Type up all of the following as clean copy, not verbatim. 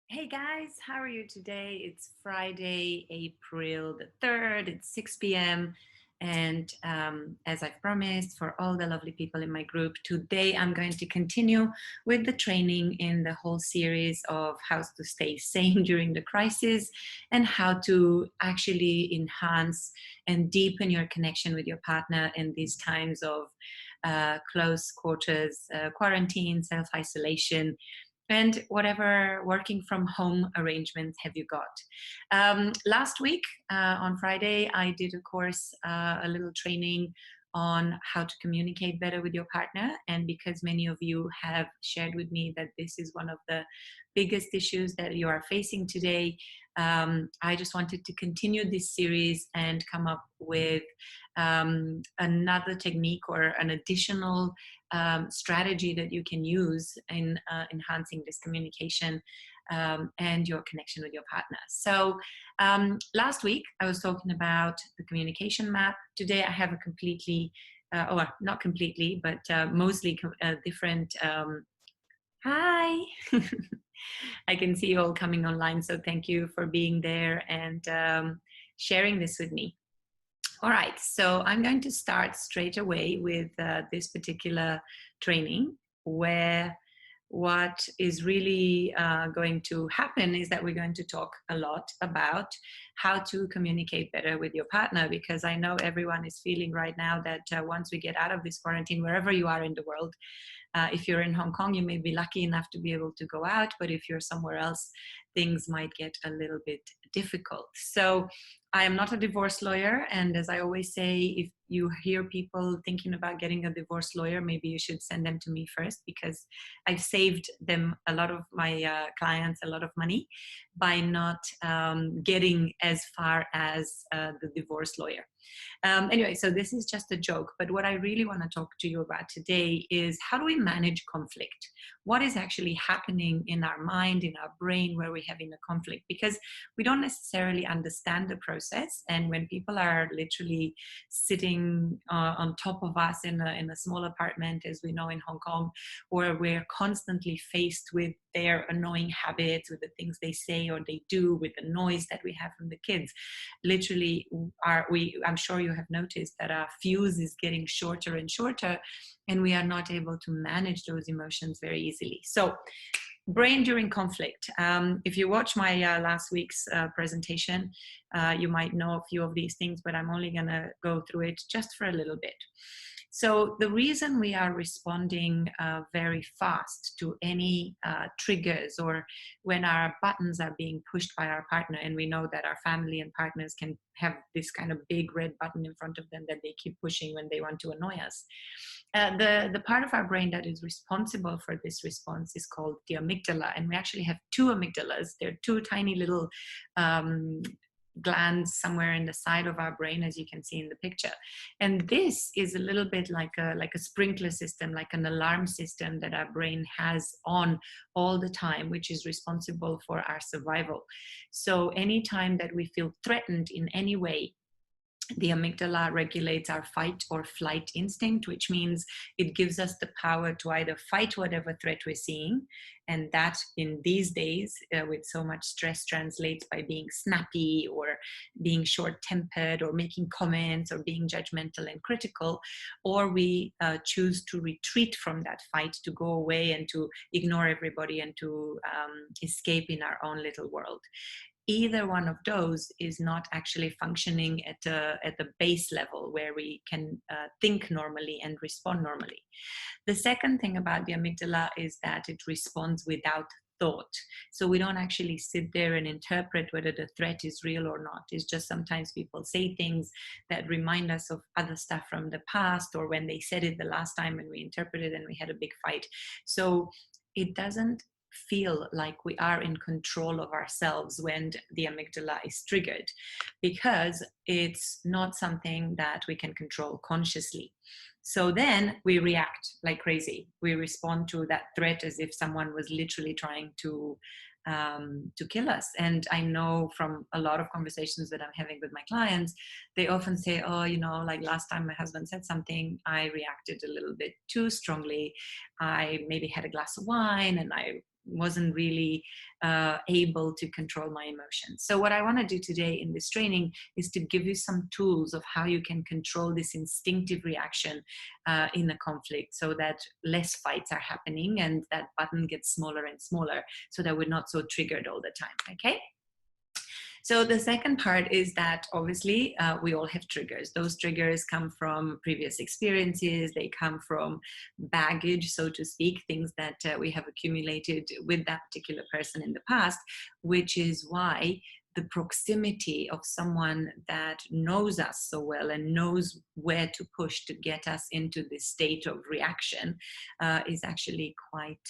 Hey guys, how are you today? It's Friday, April the 3rd. It's 6 p.m. And as I've promised for all the lovely people in my group, today I'm going to continue with the training in the whole series of how to stay sane during the crisis and how to actually enhance and deepen your connection with your partner in these times of close quarters, quarantine, self isolation and whatever working from home arrangements have you got. Last week on Friday, I did a course, a little training on how to communicate better with your partner. And because many of you have shared with me that this is one of the biggest issues that you are facing today, I just wanted to continue this series and come up with another technique or an additional strategy that you can use in enhancing this communication and your connection with your partner. So last week I was talking about the communication map. Today I have a completely, or not completely, but mostly different. Hi. I can see you all coming online, so thank you for being there and sharing this with me. All right, so I'm going to start straight away with this particular training where what is really going to happen is that we're going to talk a lot about how to communicate better with your partner, because I know everyone is feeling right now that once we get out of this quarantine, wherever you are in the world, if you're in Hong Kong, you may be lucky enough to be able to go out, but if you're somewhere else, things might get a little bit difficult. So I am not a divorce lawyer, and as I always say, if you hear people thinking about getting a divorce lawyer, maybe you should send them to me first, because I've saved them, a lot of my clients, a lot of money by not getting as far as the divorce lawyer. Anyway, so this is just a joke, but what I really want to talk to you about today is how do we manage conflict? What is actually happening in our mind, in our brain, where we're having a conflict? Because we don't necessarily understand the process, and when people are literally sitting on top of us in a small apartment, as we know in Hong Kong, where we're constantly faced with their annoying habits, with the things they say or they do, with the noise that we have from the kids, literally I'm sure you have noticed that our fuse is getting shorter and shorter, and we are not able to manage those emotions very easily. So brain during conflict. If you watch my last week's presentation, you might know a few of these things, but I'm only going to go through it just for a little bit. So the reason we are responding very fast to any triggers, or when our buttons are being pushed by our partner, and we know that our family and partners can have this kind of big red button in front of them that they keep pushing when they want to annoy us. The part of our brain that is responsible for this response is called the amygdala, and we actually have two amygdalas. They're two tiny little glands somewhere in the side of our brain, as you can see in the picture. And this is a little bit like a sprinkler system, like an alarm system that our brain has on all the time, which is responsible for our survival. So anytime that we feel threatened in any way, the amygdala regulates our fight or flight instinct, which means it gives us the power to either fight whatever threat we're seeing, and that in these days with so much stress translates by being snappy or being short-tempered or making comments or being judgmental and critical, or we choose to retreat from that fight, to go away and to ignore everybody and to escape in our own little world. Either one of those is not actually functioning at the base level where we can think normally and respond normally. The second thing about the amygdala is that it responds without thought. So we don't actually sit there and interpret whether the threat is real or not. It's just sometimes people say things that remind us of other stuff from the past, or when they said it the last time and we interpreted and we had a big fight. So it doesn't feel like we are in control of ourselves when the amygdala is triggered, because it's not something that we can control consciously. So then we react like crazy. We respond to that threat as if someone was literally trying to kill us. And I know from a lot of conversations that I'm having with my clients, they often say, oh, like last time my husband said something, I reacted a little bit too strongly. I maybe had a glass of wine and I wasn't really able to control my emotions. So what I want to do today in this training is to give you some tools of how you can control this instinctive reaction in a conflict, so that less fights are happening and that button gets smaller and smaller, so that we're not so triggered all the time. Okay. So the second part is that obviously we all have triggers. Those triggers come from previous experiences. They come from baggage, so to speak, things that we have accumulated with that particular person in the past, which is why the proximity of someone that knows us so well and knows where to push to get us into this state of reaction is actually quite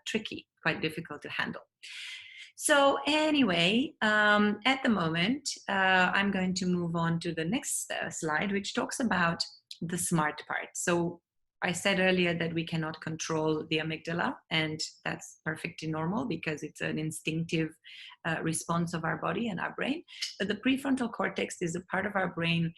tricky, quite difficult to handle. So anyway, at the moment, I'm going to move on to the next slide, which talks about the smart part. So I said earlier that we cannot control the amygdala, and that's perfectly normal because it's an instinctive response of our body and our brain. But the prefrontal cortex is a part of our brain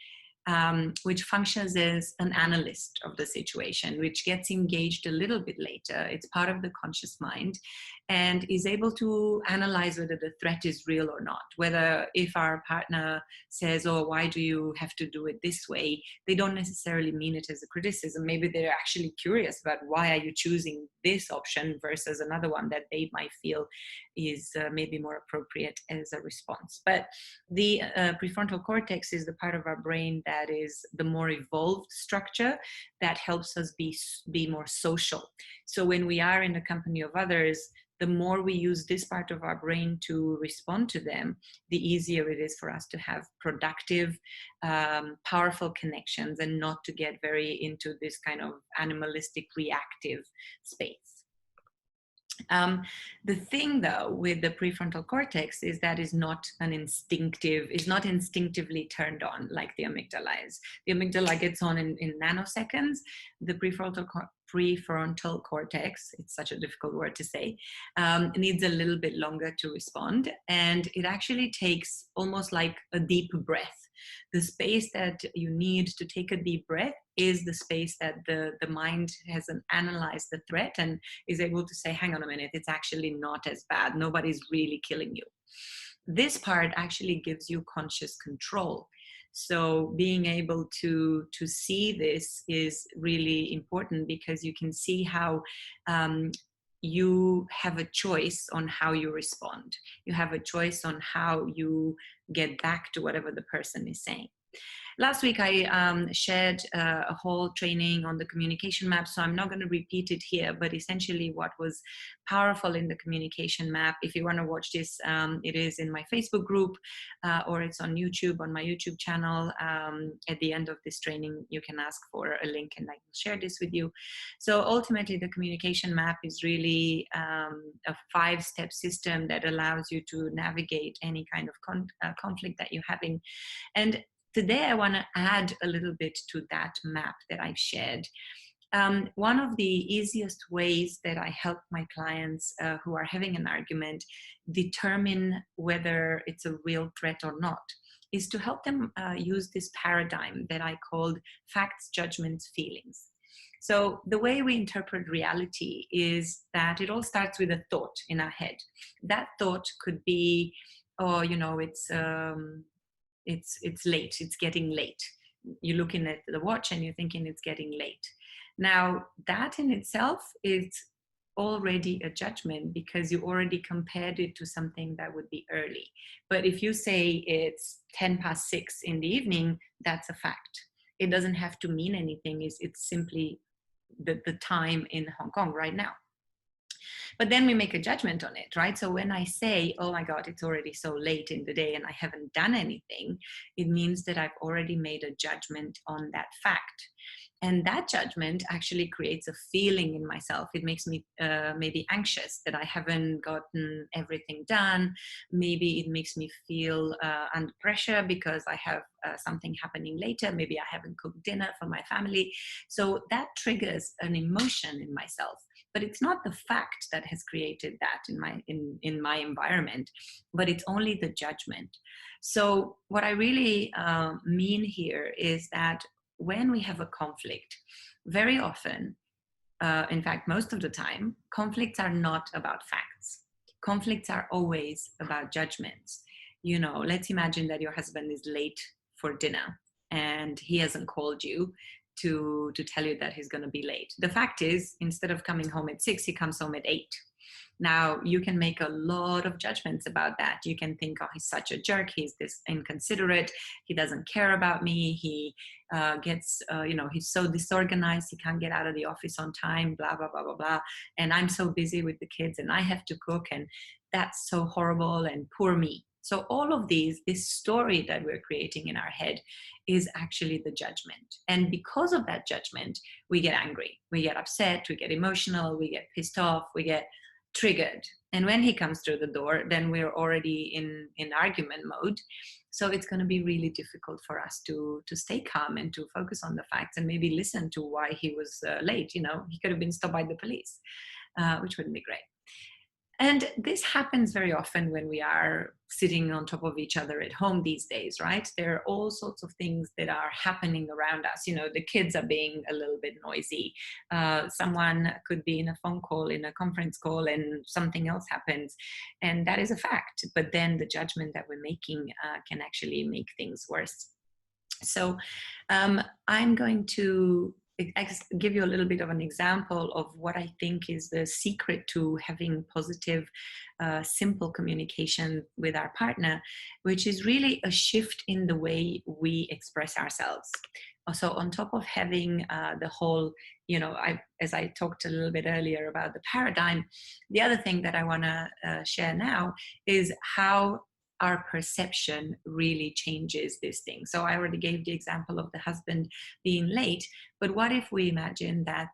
which functions as an analyst of the situation, which gets engaged a little bit later. It's part of the conscious mind and is able to analyze whether the threat is real or not. Whether if our partner says, oh, why do you have to do it this way? They don't necessarily mean it as a criticism. Maybe they're actually curious about why are you choosing this option versus another one that they might feel is maybe more appropriate as a response. But the prefrontal cortex is the part of our brain that is the more evolved structure that helps us be more social. So when we are in the company of others, the more we use this part of our brain to respond to them, the easier it is for us to have productive, powerful connections and not to get very into this kind of animalistic, reactive space. The thing though with the prefrontal cortex is that is not instinctively turned on like the amygdala is. The amygdala gets on in nanoseconds. The prefrontal cortex, it's such a difficult word to say, needs a little bit longer to respond, and it actually takes almost like a deep breath. The space that you need to take a deep breath is the space that the mind has analyzed the threat and is able to say, hang on a minute, it's actually not as bad. Nobody's really killing you. This part actually gives you conscious control. So being able to see this is really important because you can see how you have a choice on how you respond. You have a choice on how you get back to whatever the person is saying. Last week, I shared a whole training on the communication map, so I'm not going to repeat it here, but essentially what was powerful in the communication map, if you want to watch this, it is in my Facebook group or it's on YouTube, on my YouTube channel. At the end of this training, you can ask for a link and I will share this with you. So ultimately, the communication map is really a 5-step system that allows you to navigate any kind of conflict that you're having. And today, I want to add a little bit to that map that I've shared. One of the easiest ways that I help my clients who are having an argument determine whether it's a real threat or not is to help them use this paradigm that I called facts, judgments, feelings. So the way we interpret reality is that it all starts with a thought in our head. That thought could be, oh, you know, it's late, it's getting late. You're looking at the watch and you're thinking it's getting late. Now, that in itself is already a judgment because you already compared it to something that would be early. But if you say it's 6:10 in the evening, that's a fact. It doesn't have to mean anything. It's simply the time in Hong Kong right now. But then we make a judgment on it, right? So when I say, oh my God, it's already so late in the day and I haven't done anything, it means that I've already made a judgment on that fact. And that judgment actually creates a feeling in myself. It makes me maybe anxious that I haven't gotten everything done. Maybe it makes me feel under pressure because I have something happening later. Maybe I haven't cooked dinner for my family. So that triggers an emotion in myself. But it's not the fact that has created that in my environment, but it's only the judgment. So what I really mean here is that when we have a conflict, very often, in fact, most of the time, conflicts are not about facts. conflicts are always about judgments. You know, let's imagine that your husband is late for dinner and he hasn't called you to tell you that he's going to be late. The fact is, instead of coming home at 6, he comes home at 8. Now, you can make a lot of judgments about that. You can think, oh, he's such a jerk. He's this inconsiderate. He doesn't care about me. He he's so disorganized. He can't get out of the office on time, blah, blah, blah, blah, blah. And I'm so busy with the kids and I have to cook and that's so horrible and poor me. So all of this story that we're creating in our head is actually the judgment. And because of that judgment, we get angry, we get upset, we get emotional, we get pissed off, we get triggered. And when he comes through the door, then we're already in argument mode. So it's going to be really difficult for us to stay calm and to focus on the facts and maybe listen to why he was late. You know, he could have been stopped by the police, which wouldn't be great. And this happens very often when we are sitting on top of each other at home these days, right? There are all sorts of things that are happening around us. You know, the kids are being a little bit noisy. Someone could be in a phone call, in a conference call, and something else happens. And that is a fact. But then the judgment that we're making can actually make things worse. So I'm going to give you a little bit of an example of what I think is the secret to having positive, simple communication with our partner, which is really a shift in the way we express ourselves. Also, on top of having the whole, you know, as I talked a little bit earlier about the paradigm, the other thing that I want to share now is how our perception really changes this thing. So I already gave the example of the husband being late, but what if we imagine that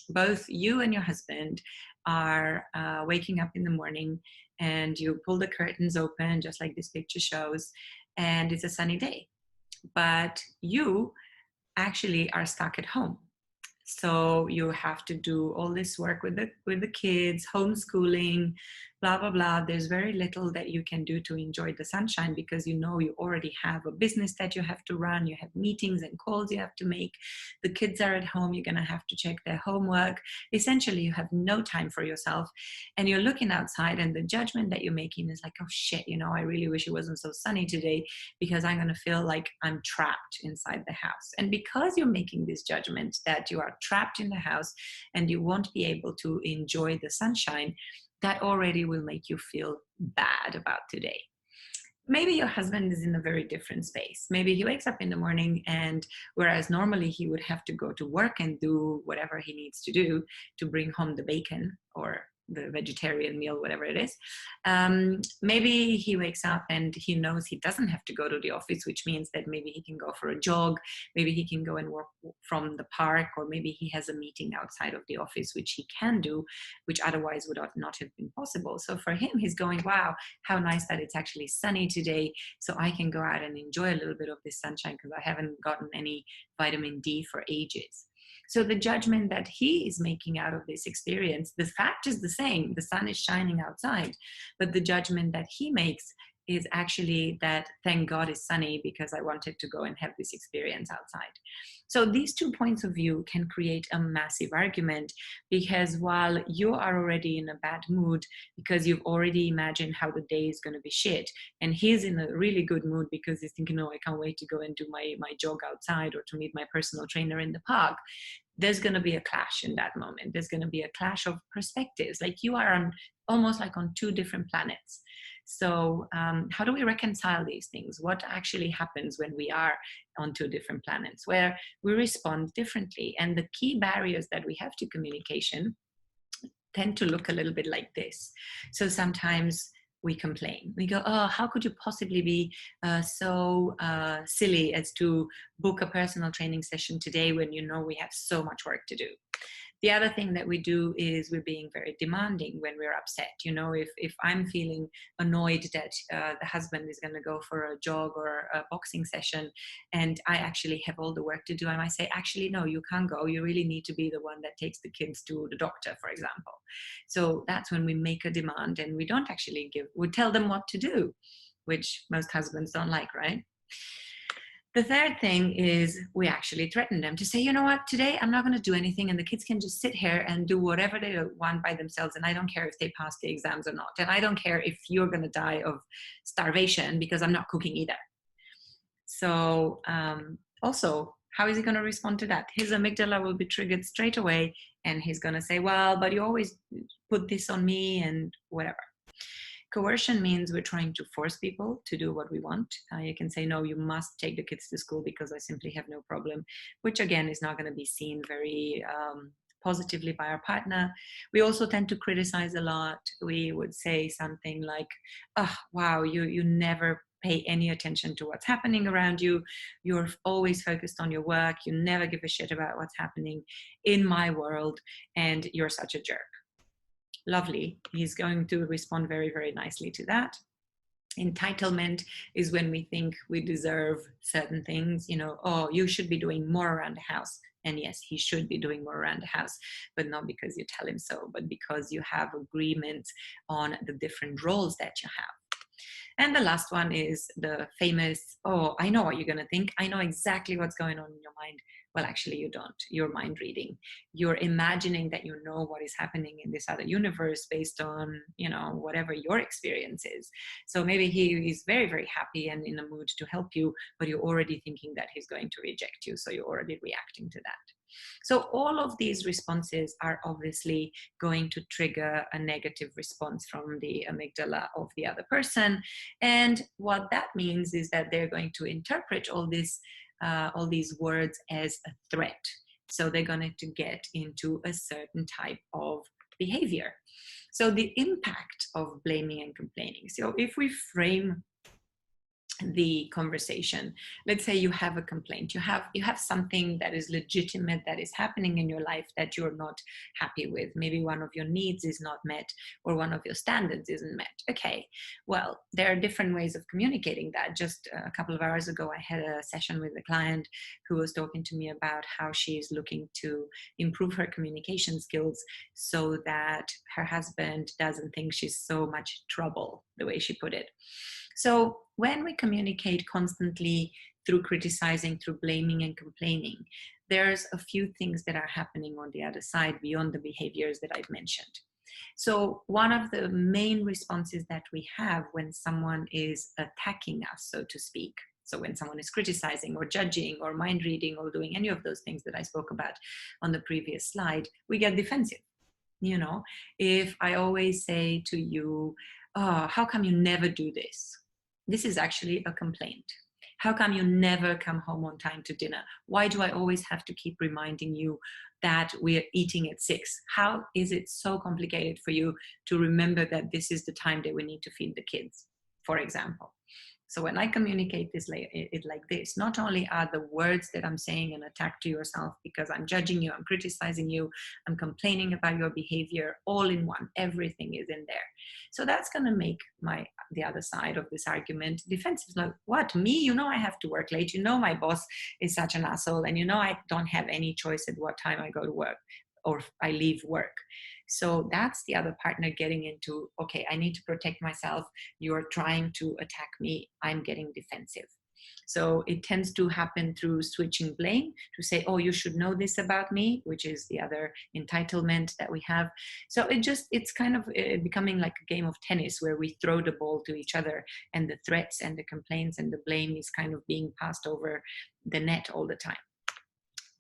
both you and your husband are waking up in the morning and you pull the curtains open, just like this picture shows, and it's a sunny day, but you actually are stuck at home. So you have to do all this work with the kids, homeschooling, blah, blah, blah. There's very little that you can do to enjoy the sunshine because you know you already have a business that you have to run. You have meetings and calls you have to make. The kids are at home. You're going to have to check their homework. Essentially, you have no time for yourself. And you're looking outside and the judgment that you're making is like, oh shit, you know, I really wish it wasn't so sunny today because I'm going to feel like I'm trapped inside the house. And because you're making this judgment that you are trapped in the house and you won't be able to enjoy the sunshine, that already will make you feel bad about today. Maybe your husband is in a very different space. Maybe he wakes up in the morning and whereas normally he would have to go to work and do whatever he needs to do to bring home the bacon or the vegetarian meal, whatever it is. Maybe he wakes up and he knows he doesn't have to go to the office, which means that maybe he can go for a jog, maybe he can go and work from the park, or maybe he has a meeting outside of the office, which he can do, which otherwise would not have been possible. So for him, he's going, wow, how nice that it's actually sunny today, so I can go out and enjoy a little bit of this sunshine because I haven't gotten any vitamin D for ages. So the judgment that he is making out of this experience, the fact is the same. The sun is shining outside, but the judgment that he makes is actually that thank God it's sunny because I wanted to go and have this experience outside. So these 2 points of view can create a massive argument because while you are already in a bad mood because you've already imagined how the day is going to be shit, and he's in a really good mood because he's thinking, no, I can't wait to go and do my jog outside or to meet my personal trainer in the park, there's going to be a clash in that moment. There's going to be a clash of perspectives. Like you are almost like on 2 different planets. So how do we reconcile these things? What actually happens when we are on 2 different planets where we respond differently? And the key barriers that we have to communication tend to look a little bit like this. So sometimes we complain. We go, oh, how could you possibly be so silly as to book a personal training session today when you know we have so much work to do? The other thing that we do is we're being very demanding when we're upset. You know, if I'm feeling annoyed that the husband is going to go for a jog or a boxing session and I actually have all the work to do, I might say, actually, no, you can't go. You really need to be the one that takes the kids to the doctor, for example. So that's when we make a demand and we don't actually we tell them what to do, which most husbands don't like, right? The third thing is we actually threaten them to say, you know what, today I'm not going to do anything and the kids can just sit here and do whatever they want by themselves. And I don't care if they pass the exams or not. And I don't care if you're going to die of starvation because I'm not cooking either. So also, how is he going to respond to that? His amygdala will be triggered straight away and he's going to say, well, but you always put this on me and whatever. Coercion means we're trying to force people to do what we want. You can say, no, you must take the kids to school because I simply have no problem, which again is not going to be seen very positively by our partner. We also tend to criticize a lot. We would say something like, oh, wow, you never pay any attention to what's happening around you. You're always focused on your work. You never give a shit about what's happening in my world, and you're such a jerk. Lovely. He's going to respond very, very nicely to that. Entitlement is when we think we deserve certain things, you know, oh, you should be doing more around the house. And yes, he should be doing more around the house, but not because you tell him so, but because you have agreements on the different roles that you have. And the last one is the famous, oh, I know what you're going to think. I know exactly what's going on in your mind. Well, actually, you don't. You're mind reading. You're imagining that you know what is happening in this other universe based on, you know, whatever your experience is. So maybe he is very, very happy and in a mood to help you, but you're already thinking that he's going to reject you. So you're already reacting to that. So all of these responses are obviously going to trigger a negative response from the amygdala of the other person. And what that means is that they're going to interpret all these words as a threat. So they're going to get into a certain type of behavior. So the impact of blaming and complaining. So if we frame the conversation, let's say you have a complaint, you have something that is legitimate that is happening in your life that you're not happy with. Maybe one of your needs is not met or one of your standards isn't met. Okay, well, there are different ways of communicating that. Just a couple of hours ago I had a session with a client who was talking to me about how she's looking to improve her communication skills so that her husband doesn't think she's so much trouble, the way she put it. So when we communicate constantly through criticizing, through blaming and complaining, there's a few things that are happening on the other side beyond the behaviors that I've mentioned. So one of the main responses that we have when someone is attacking us, so to speak, so when someone is criticizing or judging or mind reading or doing any of those things that I spoke about on the previous slide, we get defensive. You know, if I always say to you, oh, how come you never do this? This is actually a complaint. How come you never come home on time to dinner? Why do I always have to keep reminding you that we're eating at 6? How is it so complicated for you to remember that this is the time that we need to feed the kids, for example? So when I communicate it like this, not only are the words that I'm saying an attack to yourself because I'm judging you, I'm criticizing you, I'm complaining about your behavior, all in one, everything is in there. So that's going to make the other side of this argument defensive. Like, what, me? You know I have to work late. You know my boss is such an asshole, and you know I don't have any choice at what time I go to work or I leave work. So that's the other partner getting into, okay, I need to protect myself. You're trying to attack me. I'm getting defensive. So it tends to happen through switching blame to say, oh, you should know this about me, which is the other entitlement that we have. So it's kind of becoming like a game of tennis where we throw the ball to each other, and the threats and the complaints and the blame is kind of being passed over the net all the time.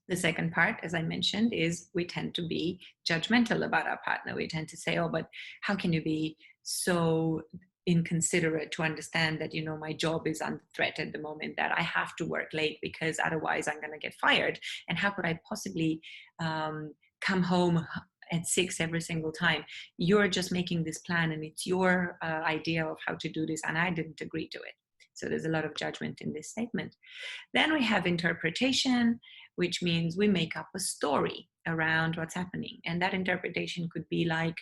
The second part, as I mentioned, is we tend to be judgmental about our partner. We tend to say, oh, but how can you be so inconsiderate to understand that, you know, my job is under threat at the moment, that I have to work late because otherwise I'm going to get fired. And how could I possibly come home at 6 every single time? You're just making this plan and it's your idea of how to do this, and I didn't agree to it. So there's a lot of judgment in this statement. Then we have interpretation, which means we make up a story around what's happening. And that interpretation could be like,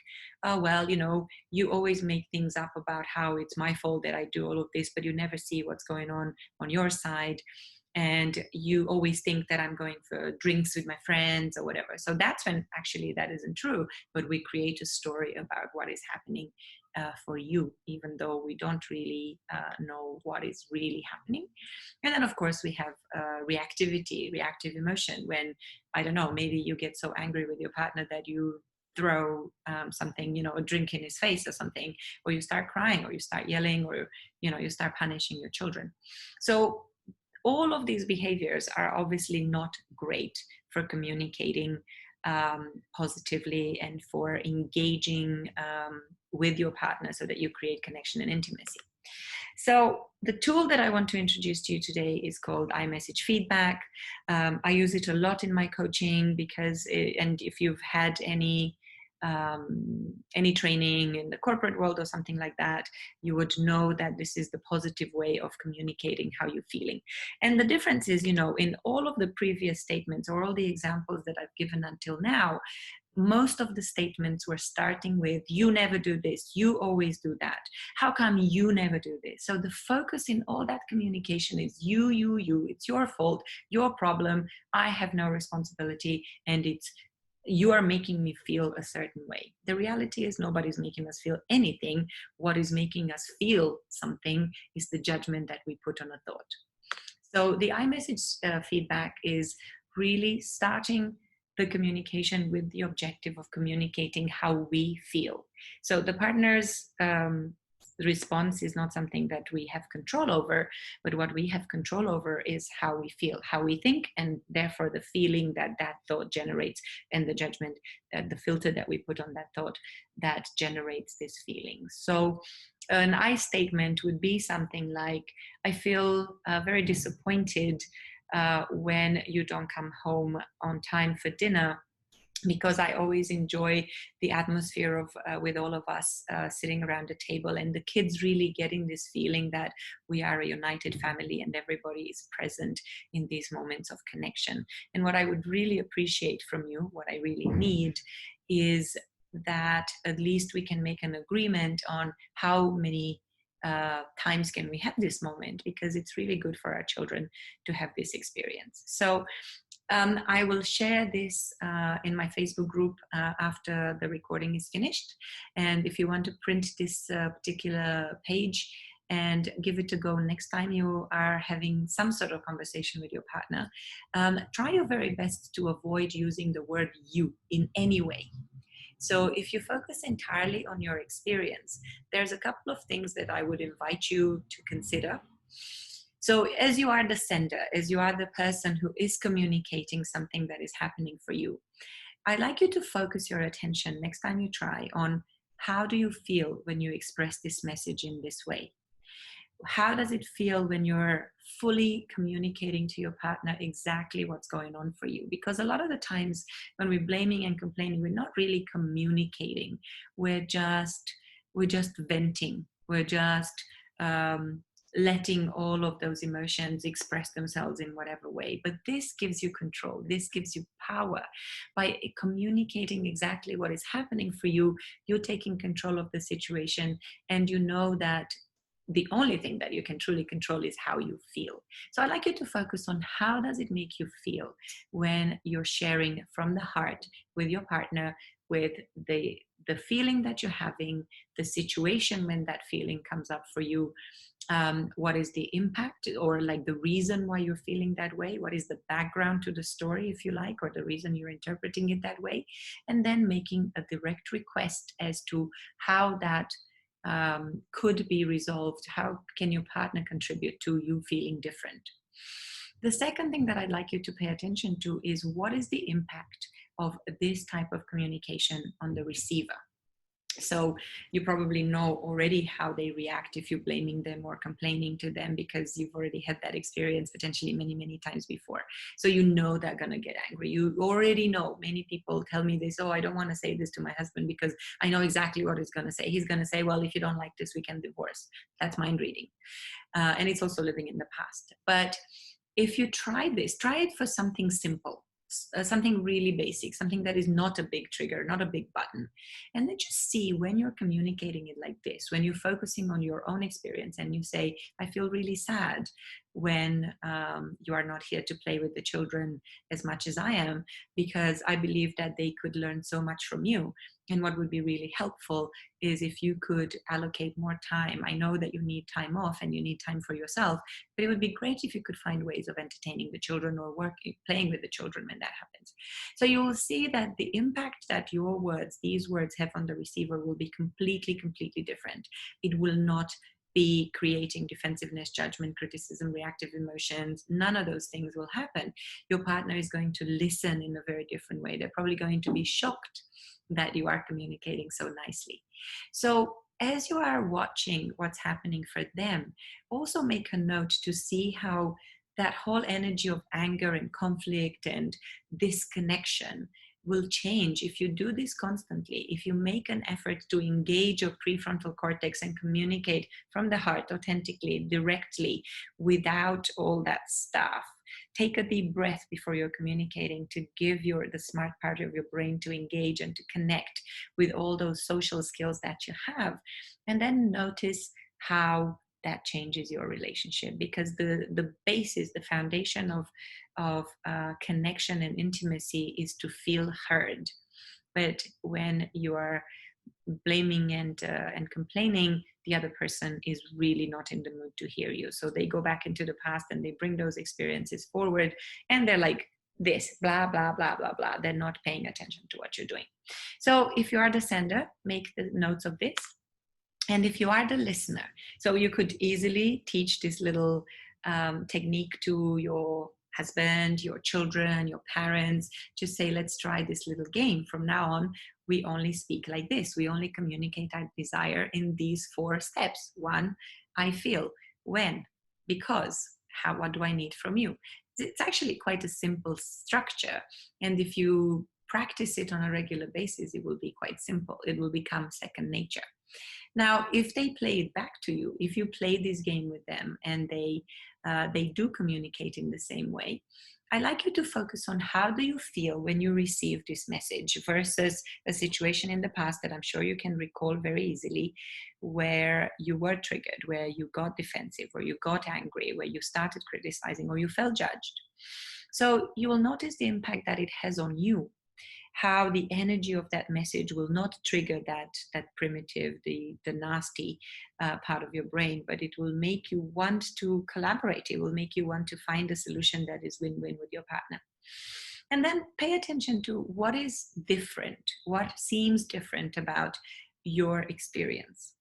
oh, well, you know, you always make things up about how it's my fault that I do all of this, but you never see what's going on your side. And you always think that I'm going for drinks with my friends or whatever. So that's when actually that isn't true, but we create a story about what is happening for you, even though we don't really know what is really happening. And then, of course, we have reactivity, reactive emotion, when, I don't know, maybe you get so angry with your partner that you throw something, a drink in his face or something, or you start crying, or you start yelling, or, you start punishing your children. So all of these behaviors are obviously not great for communicating positively and for engaging with your partner so that you create connection and intimacy. So the tool that I want to introduce to you today is called iMessage Feedback. I use it a lot in my coaching because, and if you've had any training in the corporate world or something like that, you would know that this is the positive way of communicating how you're feeling. And the difference is, in all of the previous statements or all the examples that I've given until now, most of the statements were starting with, you never do this, you always do that, how come you never do this? So the focus in all that communication is you, it's your fault, your problem, I have no responsibility, and it's, you are making me feel a certain way. The reality is nobody's making us feel anything. What is making us feel something is the judgment that we put on a thought. So the iMessage feedback is really starting the communication with the objective of communicating how we feel. So the partner's response is not something that we have control over, but what we have control over is how we feel, how we think, and therefore the feeling that that thought generates, and the judgment, the filter that we put on that thought that generates this feeling. So an I statement would be something like, I feel very disappointed when you don't come home on time for dinner, because I always enjoy the atmosphere of with all of us sitting around a table, and the kids really getting this feeling that we are a united family and everybody is present in these moments of connection. And what I would really appreciate from you, what I really need, is that at least we can make an agreement on how many times can we have this moment, because it's really good for our children to have this experience. So I will share this in my Facebook group after the recording is finished. And if you want to print this particular page and give it a go next time you are having some sort of conversation with your partner, try your very best to avoid using the word you in any way. So if you focus entirely on your experience, there's a couple of things that I would invite you to consider. So as you are the sender, as you are the person who is communicating something that is happening for you, I'd like you to focus your attention next time you try on, how do you feel when you express this message in this way? How does it feel when you're fully communicating to your partner exactly what's going on for you? Because a lot of the times when we're blaming and complaining, we're not really communicating. We're just venting. We're just letting all of those emotions express themselves in whatever way. But this gives you control. This gives you power. By communicating exactly what is happening for you, you're taking control of the situation, and you know that the only thing that you can truly control is how you feel. So I'd like you to focus on, how does it make you feel when you're sharing from the heart with your partner, with the feeling that you're having, the situation when that feeling comes up for you. What is the impact, or like the reason why you're feeling that way? What is the background to the story, if you like, or the reason you're interpreting it that way? And then making a direct request as to how that could be resolved. How can your partner contribute to you feeling different? The second thing that I'd like you to pay attention to is, what is the impact of this type of communication on the receiver? So you probably know already how they react if you're blaming them or complaining to them, because you've already had that experience potentially many, many times before. So you know they're going to get angry. You already know. Many people tell me this, oh, I don't want to say this to my husband because I know exactly what he's going to say. He's going to say, well, if you don't like this, we can divorce. That's mind reading. And it's also living in the past. But if you try this, try it for something simple. Something really basic, something that is not a big trigger, not a big button. And then just see, when you're communicating it like this, when you're focusing on your own experience and you say, I feel really sad when you are not here to play with the children as much as I am, because I believe that they could learn so much from you. And what would be really helpful is if you could allocate more time. I know that you need time off and you need time for yourself, but it would be great if you could find ways of entertaining the children or working, playing with the children when that happens. So you will see that the impact that your words, these words, have on the receiver will be completely, completely different. It will not be creating defensiveness, judgment, criticism, reactive emotions. None of those things will happen. Your partner is going to listen in a very different way. They're probably going to be shocked that you are communicating so nicely. So as you are watching what's happening for them, also make a note to see how that whole energy of anger and conflict and disconnection will change if you do this constantly. If you make an effort to engage your prefrontal cortex and communicate from the heart, authentically, directly, without all that stuff. Take a deep breath before you're communicating to give the smart part of your brain to engage and to connect with all those social skills that you have. And then notice how that changes your relationship, because the basis, the foundation of connection and intimacy is to feel heard. But when you are blaming and complaining, the other person is really not in the mood to hear you. So they go back into the past and they bring those experiences forward, and they're like this, blah, blah, blah, blah, blah. They're not paying attention to what you're doing. So if you are the sender, make the notes of this. And if you are the listener, so you could easily teach this little technique to your husband, your children, your parents. Just say, let's try this little game. From now on, we only speak like this. We only communicate our desire in these 4 steps. 1, I feel. When? Because. How? What do I need from you? It's actually quite a simple structure. And if you practice it on a regular basis, it will be quite simple. It will become second nature. Now, if they play it back to you, if you play this game with them and they do communicate in the same way, I like you to focus on how do you feel when you receive this message versus a situation in the past that I'm sure you can recall very easily, where you were triggered, where you got defensive, or you got angry, where you started criticizing, or you felt judged. So you will notice the impact that it has on you, how the energy of that message will not trigger that primitive, the nasty part of your brain, but it will make you want to collaborate. It will make you want to find a solution that is win-win with your partner. And then pay attention to what is different, what seems different about your experience.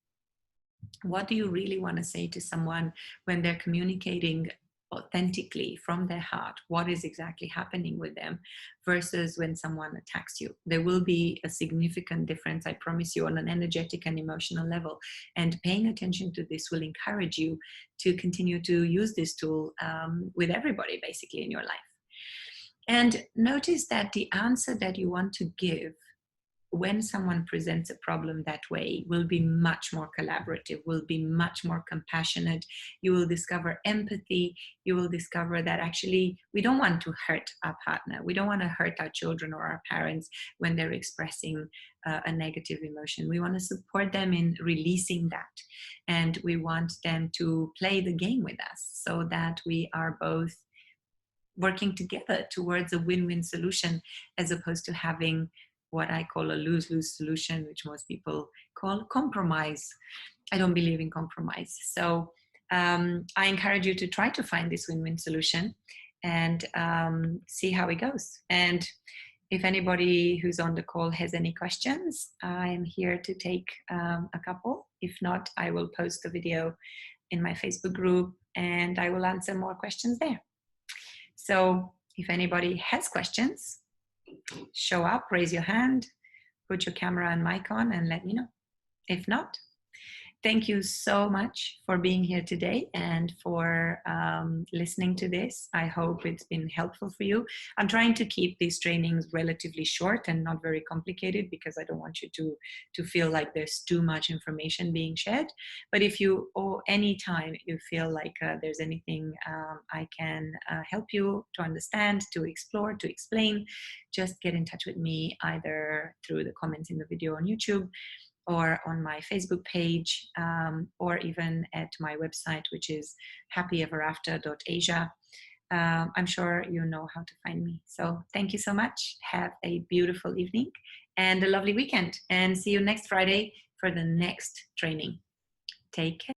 What do you really want to say to someone when they're communicating authentically from their heart? What is exactly happening with them versus when someone attacks you? There will be a significant difference, I promise you, on an energetic and emotional level. And paying attention to this will encourage you to continue to use this tool with everybody basically in your life. And notice that the answer that you want to give when someone presents a problem that way will be much more collaborative, will be much more compassionate. You will discover empathy. You will discover that actually we don't want to hurt our partner. We don't want to hurt our children or our parents when they're expressing a negative emotion. We want to support them in releasing that. And we want them to play the game with us so that we are both working together towards a win-win solution, as opposed to having what I call a lose-lose solution, which most people call compromise. I don't believe in compromise. So I encourage you to try to find this win-win solution and see how it goes. And if anybody who's on the call has any questions, I am here to take a couple. If not, I will post the video in my Facebook group and I will answer more questions there. So if anybody has questions, show up, raise your hand, put your camera and mic on and let me know. If not, thank you so much for being here today and for listening to this. I hope it's been helpful for you. I'm trying to keep these trainings relatively short and not very complicated because I don't want you to feel like there's too much information being shared. But if you, or anytime you feel like there's anything I can help you to understand, to explore, to explain, just get in touch with me either through the comments in the video on YouTube or on my Facebook page, or even at my website, which is happyeverafter.asia. I'm sure you know how to find me. So thank you so much. Have a beautiful evening and a lovely weekend. And see you next Friday for the next training. Take care.